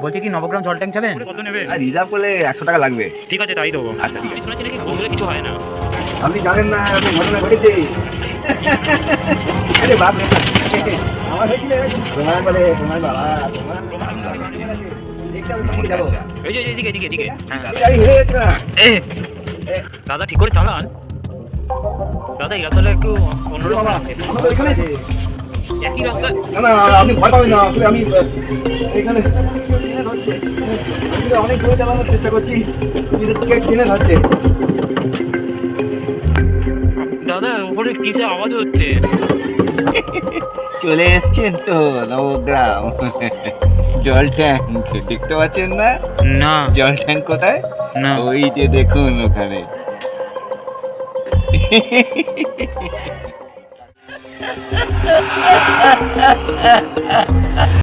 বলছি কি নবগ্রাম জল ট্যাঙ্ক যাবেন? কত নেবে? আর রিজার্ভ করলে 100 টাকা লাগবে। ঠিক আছে, তাই দেবো। আচ্ছা ঠিক আছে। শুনেছি নাকি ঘুমলে কিছু হয় না। আপনি জানেন না এরকম ঘটনা ঘটেছে? আরে বাপ রে, আমার হয়েছিল এরকম। তোমার বাবা যাবো। এই যে এদিকে এদিকে এদিকে। হ্যাঁ গাড়ি হেরে গেছে না। দাদা ঠিক করে চালান। দাদা এই রাস্তাটা একটু অন্যরকম লাগছে। আমরা তো এখানে আছি। একই রাস্তা। না না আপনি ভয় পাবেন না, আসলে আমি এখানে ট্রেনে ধরছে। আসলে অনেক দূরে যাওয়ার চেষ্টা করছি, কিন্তু ট্রেনে ধরছে। দাদা উপরে কিসে আওয়াজ হচ্ছে? চলে এসছেন তো নবগ্রাম জল ট্যাঙ্ক, দেখতে পাচ্ছেন না? না জল ট্যাঙ্ক কোথায়? না। ওই যে দেখুন ওখানে।